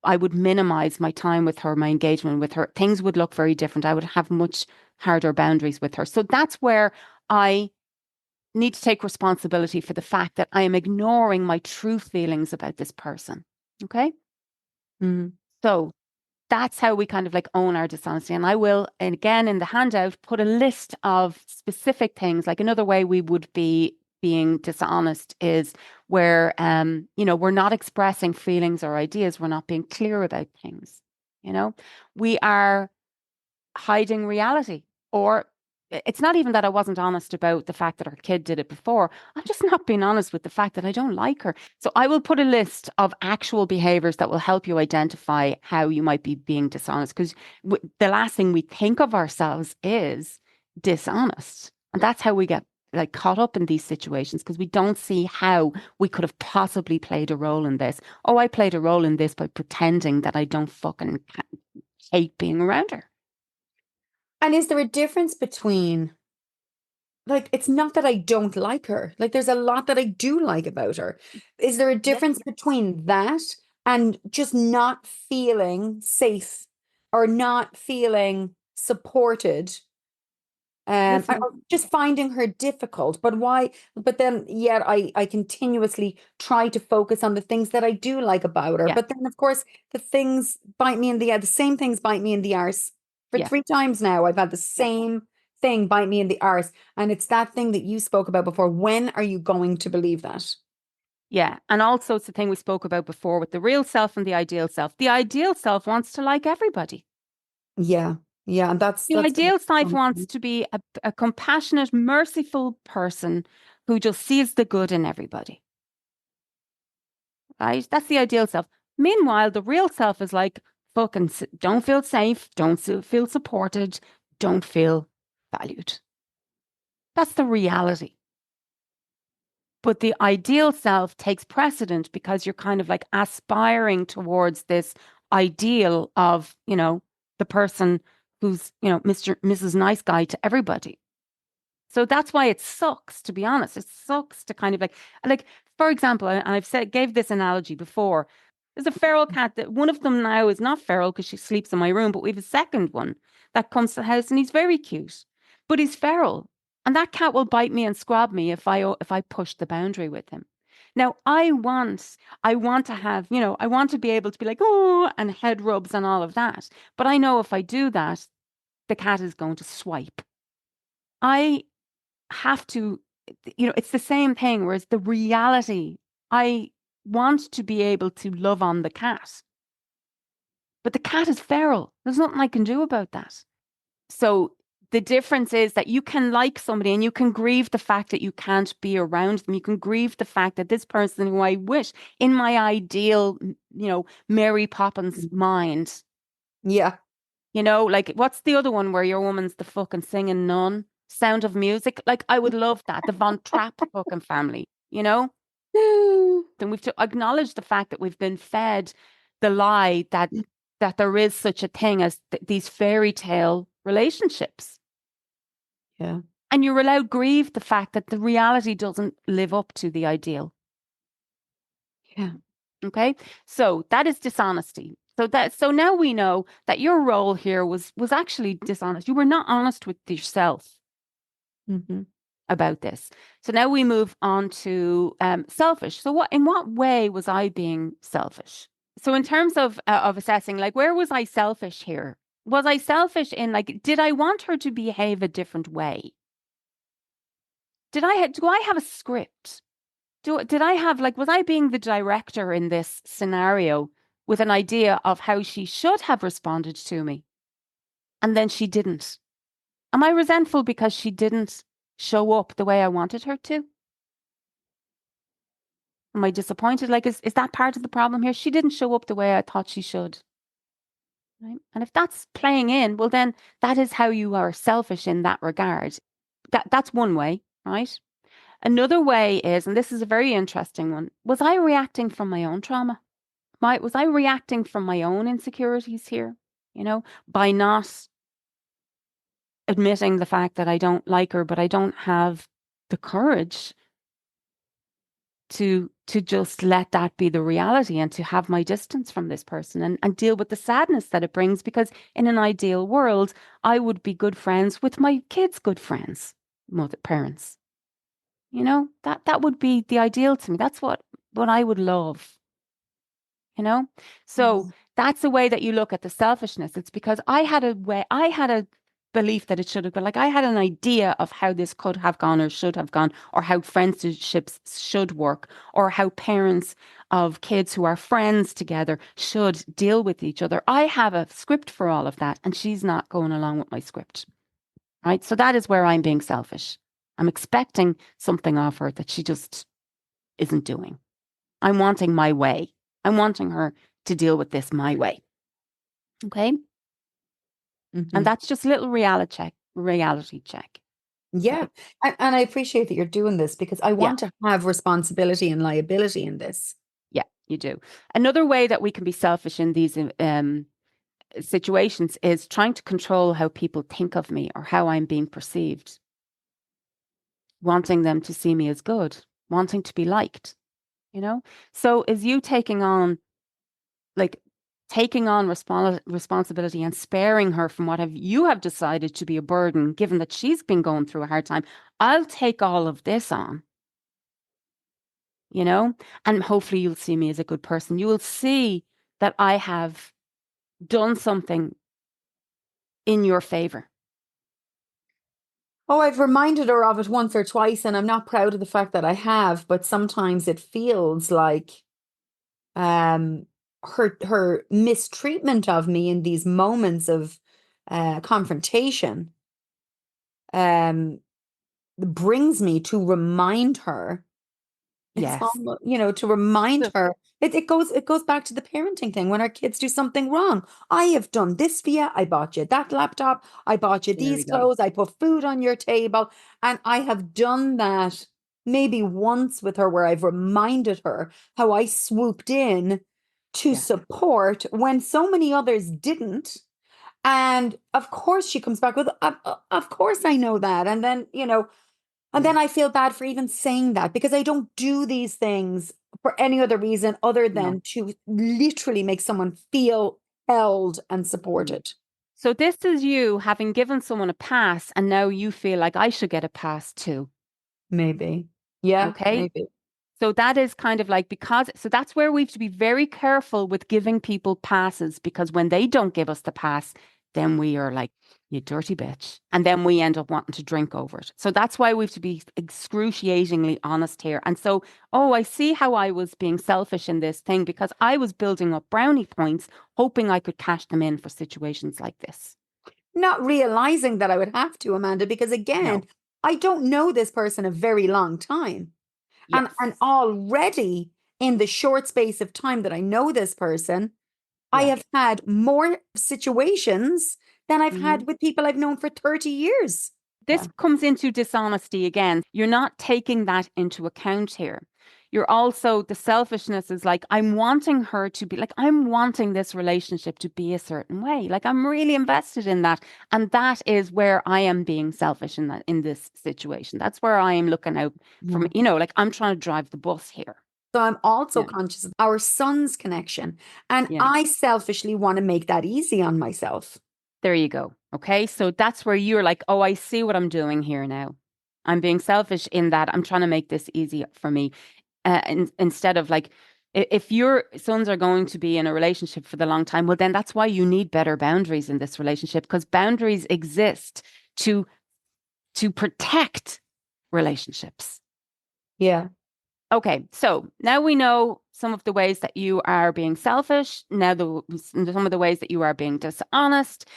I would minimize my time with her, my engagement with her. Things would look very different. I would have much harder boundaries with her. So that's where I need to take responsibility for the fact that I am ignoring my true feelings about this person. Okay? Mm. So that's how we kind of like own our dishonesty. And I will, and again, in the handout, put a list of specific things. Like another way we would be being dishonest is where, we're not expressing feelings or ideas. We're not being clear about things. You know, we are hiding reality. Or it's not even that I wasn't honest about the fact that our kid did it before. I'm just not being honest with the fact that I don't like her. So I will put a list of actual behaviors that will help you identify how you might be being dishonest. Because the last thing we think of ourselves is dishonest. And that's how we get like caught up in these situations because we don't see how we could have possibly played a role in this. Oh, I played a role in this by pretending that I don't fucking hate being around her. And is there a difference between, like, it's not that I don't like her. Like, there's a lot that I do like about her. Is there a Yeah. difference between that and just not feeling safe or not feeling supported? Listen, Or just finding her difficult, but why? But then, yet, I continuously try to focus on the things that I do like about her. yeah, But then, of course, the things bite me in the same things bite me in the arse. For yeah. 3 times now, I've had the Yeah. same thing bite me in the arse, and it's that thing that you spoke about before. When are you going to believe that? Yeah. And also it's the thing we spoke about before with the real self and the ideal self. The ideal self wants to like everybody. Yeah. Yeah. And The that's kind ideal self of wants to be a compassionate, merciful person who just sees the good in everybody. Right? That's the ideal self. Meanwhile, the real self is like, fucking don't feel safe, don't feel supported, don't feel valued. That's the reality. But the ideal self takes precedent because you're kind of like aspiring towards this ideal of, the person who's, Mr. Mrs. Nice Guy to everybody. So that's why it sucks, to be honest. It sucks to kind of like, for example, and I've said, gave this analogy before. There's a feral cat that one of them now is not feral because she sleeps in my room, but we have a second one that comes to the house and he's very cute, but he's feral. And that cat will bite me and scrub me if I push the boundary with him. Now, I want to have, I want to be able to be like, oh, and head rubs and all of that. But I know if I do that, the cat is going to swipe. I have to, it's the same thing, whereas the reality, I want to be able to love on the cat, but the cat is feral. There's nothing I can do about that. So the difference is that you can like somebody and you can grieve the fact that you can't be around them. You can grieve the fact that this person who I wish in my ideal, Mary Poppins mind, yeah. like what's the other one where your woman's the fucking singing nun? Sound of Music. Like I would love that. The Von Trapp fucking family, Then we've to acknowledge the fact that we've been fed the lie that there is such a thing as these fairy tale relationships. Yeah. And you're allowed grieve the fact that the reality doesn't live up to the ideal. Yeah. Okay. So that is dishonesty. So now we know that your role here was actually dishonest. You were not honest with yourself Mm-hmm. about this. So now we move on to selfish. So in what way was I being selfish? So in terms of assessing, like, where was I selfish here? Was I selfish in, like, did I want her to behave a different way? Do I have a script? Did I have, like, was I being the director in this scenario with an idea of how she should have responded to me? And then she didn't. Am I resentful because she didn't show up the way I wanted her to? Am I disappointed? Like, is that part of the problem here? She didn't show up the way I thought she should. Right? And if that's playing in, well, then that is how you are selfish in that regard. That's one way, right? Another way is, and this is a very interesting one, was I reacting from my own trauma? Was I reacting from my own insecurities here? By not admitting the fact that I don't like her, but I don't have the courage to just let that be the reality and to have my distance from this person and deal with the sadness that it brings, because in an ideal world I would be good friends with my kids' good friends, parents. That would be the ideal to me. That's what I would love, you know? So Mhm. that's a way that you look at the selfishness. It's because I had a belief that it should have been, like, I had an idea of how this could have gone or should have gone, or how friendships should work, or how parents of kids who are friends together should deal with each other. I have a script for all of that, and she's not going along with my script. Right. So that is where I'm being selfish. I'm expecting something of her that she just isn't doing. I'm wanting my way. I'm wanting her to deal with this my way. Okay. And Mhm. that's just a little reality check. Yeah. Okay. And I appreciate that you're doing this because I Yeah. want to have responsibility and liability in this. Yeah, you do. Another way that we can be selfish in these situations is trying to control how people think of me or how I'm being perceived, wanting them to see me as good, wanting to be liked, you know? So is you like taking on responsibility and sparing her from what you have decided to be a burden, given that she's been going through a hard time. I'll take all of this on, you know, and hopefully you'll see me as a good person. You will see that I have done something in your favor. Oh, I've reminded her of it once or twice, and I'm not proud of the fact that I have, but sometimes it feels like um her mistreatment of me in these moments of confrontation um brings me to remind her. It's Yes. almost, to remind So her. It goes back to the parenting thing. When our kids do something wrong, I have done this for you. I bought you that laptop. I bought you there we these go. clothes. I put food on your table. And I have done that maybe once with her where I've reminded her how I swooped in to Yeah. support when so many others didn't. And of course she comes back with, of course I know that. And Yeah. then I feel bad for even saying that because I don't do these things for any other reason other No. than to literally make someone feel held and Mm. supported. So this is you having given someone a pass, and now you feel like I should get a pass too. Maybe. Yeah, Okay. maybe. So that is kind of like because, so that's where we have to be very careful with giving people passes because when they don't give us the pass, then we are like, you dirty bitch. And then we end up wanting to drink over it. So that's why we have to be excruciatingly honest here. And so, oh, I see how I was being selfish in this thing because I was building up brownie points, hoping I could cash them in for situations like this. Not realizing that I would have to, Amanda, because No. again, I don't know this person a very long time. And Yes. already in the short space of time that I know this person, I Yeah. have had more situations than I've Mhm. had with people I've known for 30 years. This Yeah. comes into dishonesty again. You're not taking that into account here. You're also, the selfishness is like, I'm wanting her to be like, I'm wanting this relationship to be a certain way. Like, I'm really invested in that. And that is where I am being selfish in that, in this situation. That's where I am looking out from, Yeah. like, I'm trying to drive the bus here. So I'm also Yeah. conscious of our son's connection. And Yeah. I selfishly want to make that easy on myself. There you go. Okay. So that's where you're like, oh, I see what I'm doing here now. I'm being selfish in that I'm trying to make this easy for me. Instead of like, if your sons are going to be in a relationship for the long time, well, then that's why you need better boundaries in this relationship because boundaries exist to protect relationships. Yeah. Okay, so now we know some of the ways that you are being selfish. Now some of the ways that you are being dishonest.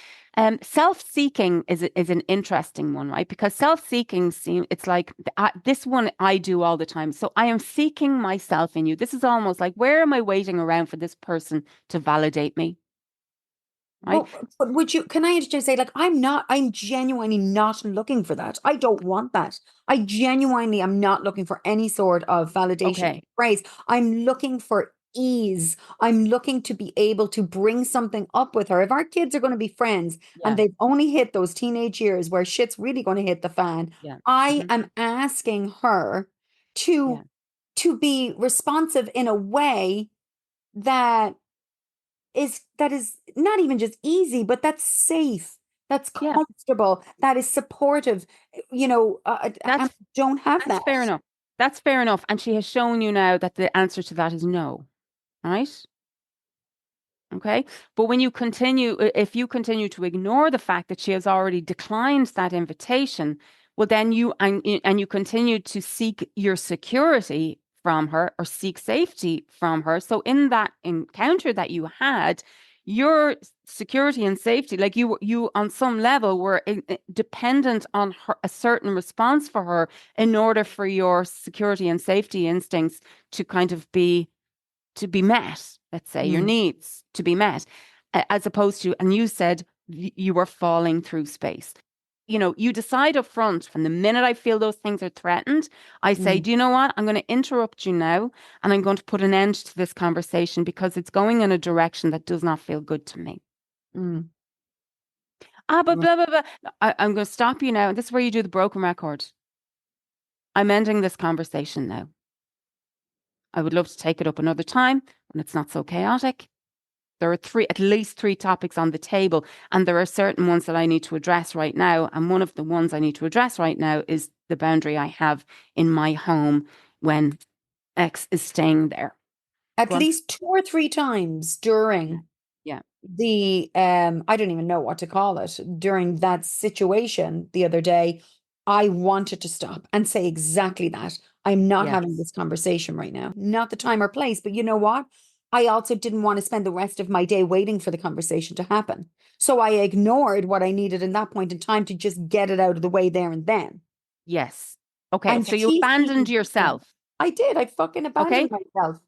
Self-seeking is an interesting one, right? Because self-seeking it's like this one I do all the time. So I am seeking myself in you. This is almost like where am I waiting around for this person to validate me, right? But can I just say, like, I'm genuinely not looking for that. I don't want that. I genuinely am not looking for any sort of validation, Okay, praise. I'm looking for ease. I'm looking to be able to bring something up with her. If our kids are going to be friends and yeah, they've only hit those teenage years where shit's really going to hit the fan, yeah, I hmm am asking her yeah, to be responsive in a way that is not even just easy, but that's safe, that's yeah. comfortable, that is supportive. And That's I don't have that's that. fair enough. That's fair enough. And she has shown you now that the answer to that is no, right? Okay. But when you continue, if you continue to ignore the fact that she has already declined that invitation, well, then and you continue to seek your security from her or seek safety from her. So in that encounter that you had, your security and safety, like you on some level were dependent on her, a certain response for her in order for your security and safety instincts to kind of be met, let's say, your Mm, needs to be met, as opposed to, and you said you were falling through space. You decide up front from the minute I feel those things are threatened, I say, mm, do you know what? I'm going to interrupt you now and I'm going to put an end to this conversation because it's going in a direction that does not feel good to me. mm. Ah, but Right. blah, blah, blah. I'm going to stop you now. And this is where you do the broken record. I'm ending this conversation now. I would love to take it up another time when it's not so chaotic. There are at least three topics on the table, and there are certain ones that I need to address right now. And one of the ones I need to address right now is the boundary I have in my home when X is staying there. At Go on. least two or three times Yeah. during Yeah. the I don't even know what to call it, during that situation the other day, I wanted to stop and say exactly that. I'm not having Yes. this conversation right now. Not the time or place, but you know what? I also didn't want to spend the rest of my day waiting for the conversation to happen. So I ignored what I needed in that point in time to just get it out of the way there and then. Yes. Okay. And So you she abandoned seemed, yeah, yourself. I did. I fucking abandoned Okay. myself.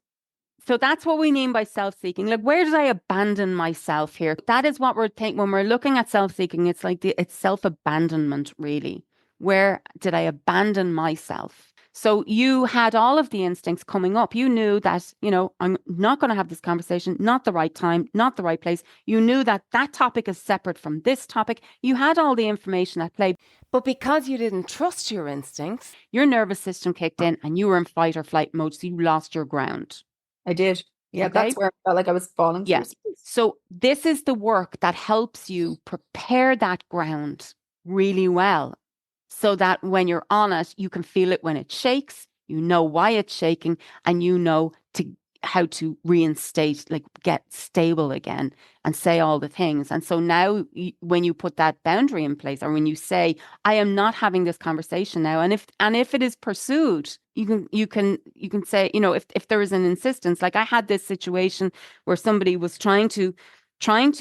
So that's what we mean by self-seeking. Like, where did I abandon myself here? That is what we're thinking when we're looking at self-seeking. It's like it's self-abandonment, really. Where did I abandon myself? So you had all of the instincts coming up. You knew that, I'm not going to have this conversation, not the right time, not the right place. You knew that that topic is separate from this topic. You had all the information at play. But because you didn't trust your instincts, your nervous system kicked in and you were in fight or flight mode. So you lost your ground. I did. Yeah, Okay. that's where I felt like I was falling Yeah. through space. So this is the work that helps you prepare that ground really well so that when you're on it, you can feel it when it shakes, you know why it's shaking, and you know how to reinstate, like get stable again and say all the things. And so now when you put that boundary in place, or when you say, I am not having this conversation now, and if it is pursued, you can say, if there is an insistence, like I had this situation where somebody was trying to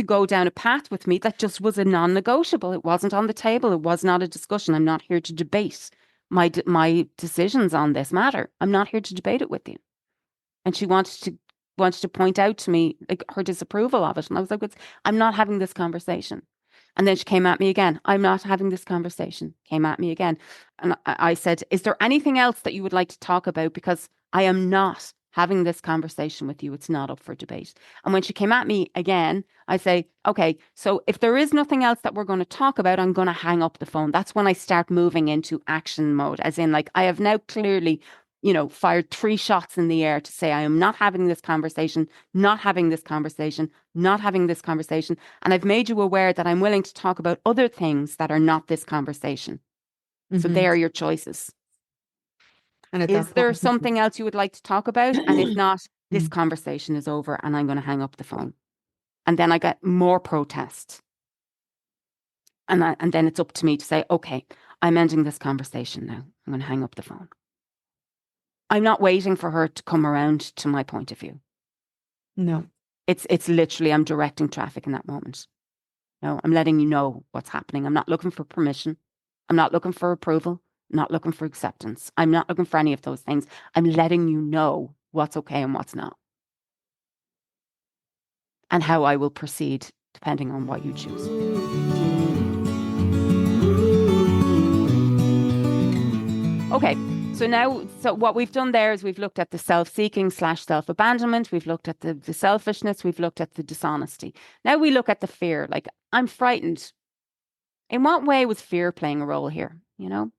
go down a path with me that just was a non-negotiable. It wasn't on the table. It was not a discussion. I'm not here to debate my decisions on this matter. I'm not here to debate it with you. And she wanted to point out to me like her disapproval of it. And I was like, I'm not having this conversation. And then she came at me again. I'm not having this conversation. Came at me again. And I said, is there anything else that you would like to talk about? Because I am not having this conversation with you. It's not up for debate. And when she came at me again, I say, okay, so if there is nothing else that we're going to talk about, I'm going to hang up the phone. That's when I start moving into action mode, as in like I have now clearly fired 3 shots in the air to say, I am not having this conversation, not having this conversation, not having this conversation. And I've made you aware that I'm willing to talk about other things that are not this conversation. So they are your choices. And at Is that there point, something else you would like to talk about? And if not, this mm, conversation is over and I'm going to hang up the phone. And then I get more protest. And then it's up to me to say, okay, I'm ending this conversation now. I'm going to hang up the phone. I'm not waiting for her to come around to my point of view. no. It's literally I'm directing traffic in that moment. No, I'm letting you know what's happening. I'm not looking for permission. I'm not looking for approval. I'm not looking for acceptance. I'm not looking for any of those things. I'm letting you know what's okay and what's not. And how I will proceed depending on what you choose. Okay. So what we've done there is we've looked at the self-seeking / self-abandonment. We've looked at the selfishness. We've looked at the dishonesty. Now we look at the fear. Like, I'm frightened. In what way was fear playing a role here? You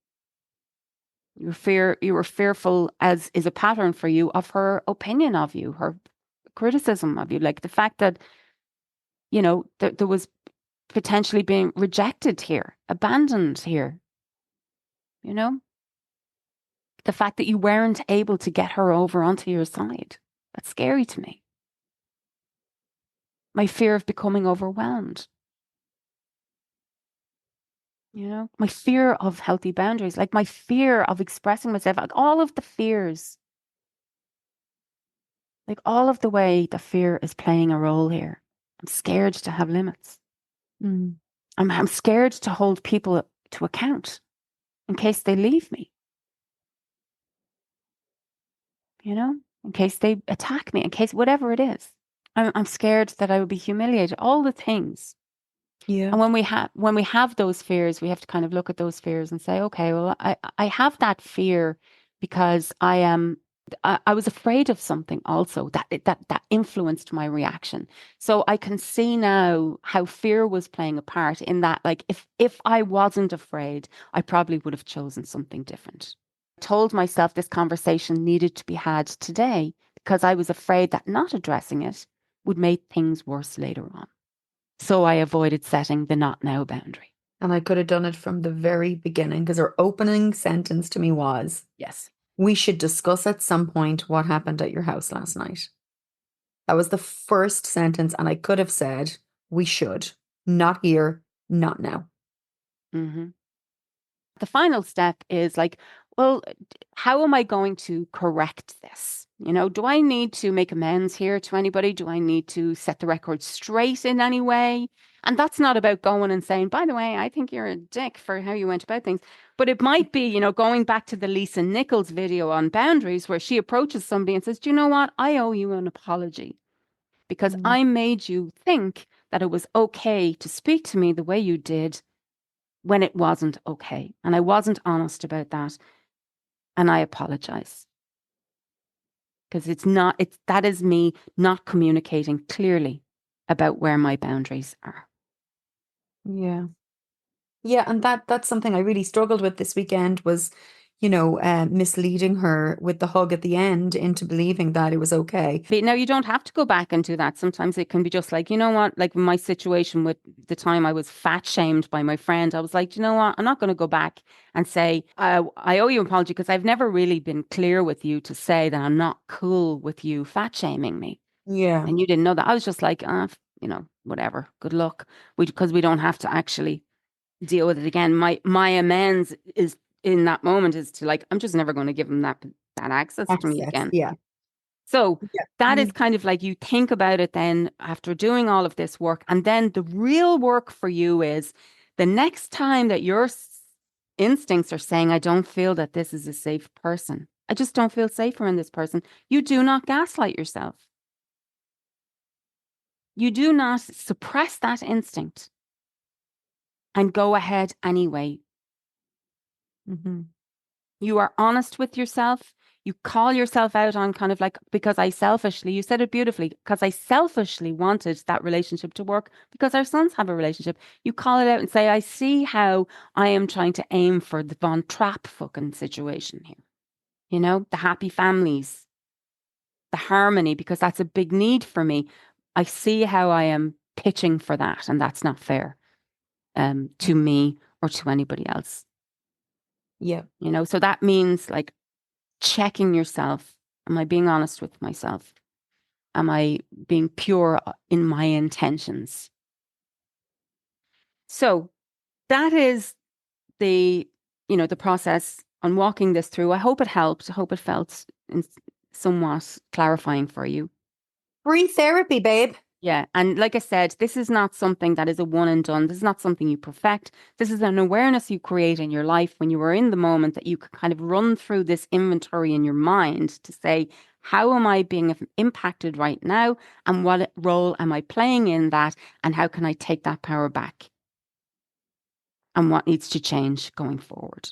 were fearful, as is a pattern for you, of her opinion of you, her criticism of you, like the fact that, there was potentially being rejected here, abandoned here, you know? The fact that you weren't able to get her over onto your side. That's scary to me. My fear of becoming overwhelmed. My fear of healthy boundaries, like my fear of expressing myself, like all of the fears, like all of the way the fear is playing a role here. I'm scared to have limits. Mm. I'm scared to hold people to account in case they leave me, in case they attack me, in case whatever it is. I'm scared that I would be humiliated, all the things. Yeah. And when we have those fears, we have to kind of look at those fears and say, okay, well, I have that fear because I was afraid of something also that influenced my reaction. So I can see now how fear was playing a part in that. Like if I wasn't afraid, I probably would have chosen something different. I told myself this conversation needed to be had today because I was afraid that not addressing it would make things worse later on. So I avoided setting the not now boundary. And I could have done it from the very beginning because her opening sentence to me was, Yes. we should discuss at some point what happened at your house last night. That was the first sentence. And I could have said, we should, not here, not now. Mm-hmm. the final step is like, well, how am I going to correct this? Do I need to make amends here to anybody? Do I need to set the record straight in any way? And that's not about going and saying, by the way, I think you're a dick for how you went about things. But it might be, going back to the Lisa Nichols video on boundaries where she approaches somebody and says, do you know what? I owe you an apology because Mm. I made you think that it was okay to speak to me the way you did when it wasn't okay. And I wasn't honest about that. And I apologize because that is me not communicating clearly about where my boundaries are. Yeah. Yeah, and that's something I really struggled with this weekend was, misleading her with the hug at the end into believing that it was okay. But now you don't have to go back and do that. Sometimes it can be just like, you know what, like my situation with the time I was fat shamed by my friend, I was like, you know what, I'm not going to go back and say, I owe you an apology because I've never really been clear with you to say that I'm not cool with you fat shaming me. Yeah. And you didn't know that. I was just like, whatever, good luck. Because we don't have to actually deal with it again. My amends is in that moment is to like, I'm just never going to give him that access to me Access. again. Yeah. So Yeah. that is And kind of like you think about it then after doing all of this work. And then the real work for you is the next time that your instincts are saying, I don't feel that this is a safe person. I just don't feel safer in this person. You do not gaslight yourself. You do not suppress that instinct and go ahead anyway. mhm. You are honest with yourself. You call yourself out on kind of like, because you said it beautifully, because I selfishly wanted that relationship to work because our sons have a relationship. You call it out and say, I see how I am trying to aim for the Von Trapp fucking situation here. The happy families, the harmony, because that's a big need for me. I see how I am pitching for that, and that's not fair to me or to anybody else. Yeah. So that means like checking yourself. Am I being honest with myself? Am I being pure in my intentions? So that is the, the process on walking this through. I hope it helped. I hope it felt somewhat clarifying for you. Free therapy, babe. Yeah. And like I said, this is not something that is a one and done. This is not something you perfect. This is an awareness you create in your life when you are in the moment that you can kind of run through this inventory in your mind to say, how am I being impacted right now? And what role am I playing in that? And how can I take that power back? And what needs to change going forward?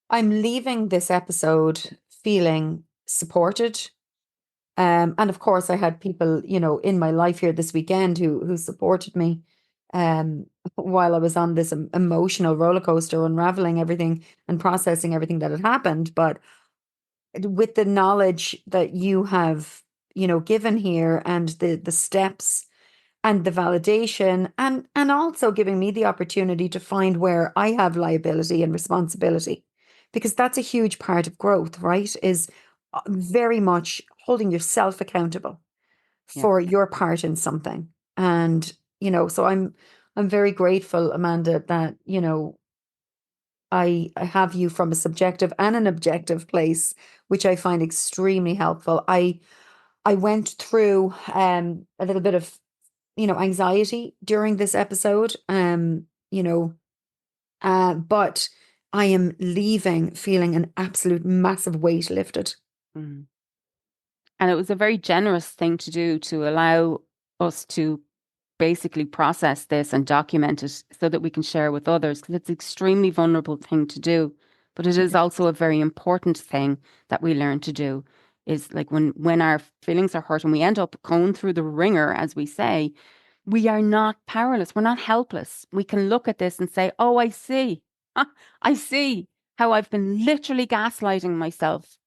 I'm leaving this episode feeling supported. And of course, I had people, in my life here this weekend who supported me um, while I was on this emotional roller coaster, unraveling everything and processing everything that had happened. But with the knowledge that you have, given here and the steps and the validation and also giving me the opportunity to find where I have liability and responsibility, because that's a huge part of growth, right? Is very much holding yourself accountable Yeah. for your part in something. And, so I'm very grateful, Amanda, that, I have you from a subjective and an objective place, which I find extremely helpful. I went through a little bit of anxiety during this episode. But I am leaving feeling an absolute massive weight lifted. Mm. And it was a very generous thing to do to allow us to basically process this and document it so that we can share with others because it's an extremely vulnerable thing to do. But it is Yeah. also a very important thing that we learn to do is like when our feelings are hurt and we end up going through the ringer, as we say, we are not powerless. We're not helpless. We can look at this and say, oh, I see. I see how I've been literally gaslighting myself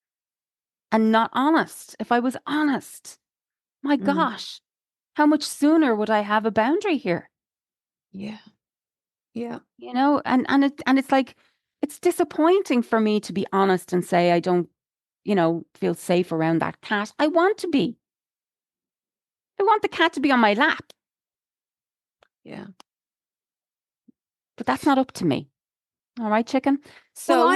and not honest. If I was honest, my Mm, gosh, how much sooner would I have a boundary here? yeah. Yeah. And it's like it's disappointing for me to be honest and say I don't, feel safe around that cat. I want to be. I want the cat to be on my lap, Yeah. but that's not up to me. All right, chicken. Well, So,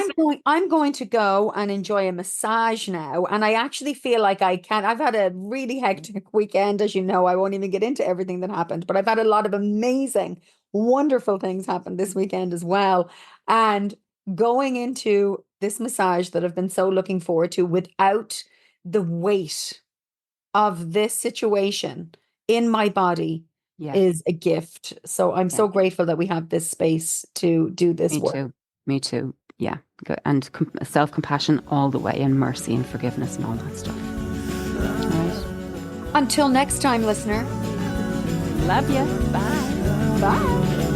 I'm going to go and enjoy a massage now. And I actually feel like I can. I've had a really hectic weekend, as you know. I won't even get into everything that happened, but I've had a lot of amazing, wonderful things happen this weekend as well. And going into this massage that I've been so looking forward to without the weight of this situation in my body yeah, is a gift. So I'm yeah, so grateful that we have this space to do this me work. too. Me too. Yeah. Good. And self-compassion all the way, and mercy and forgiveness and all that stuff. All right. Until next time, listener. Love you. Bye. Bye.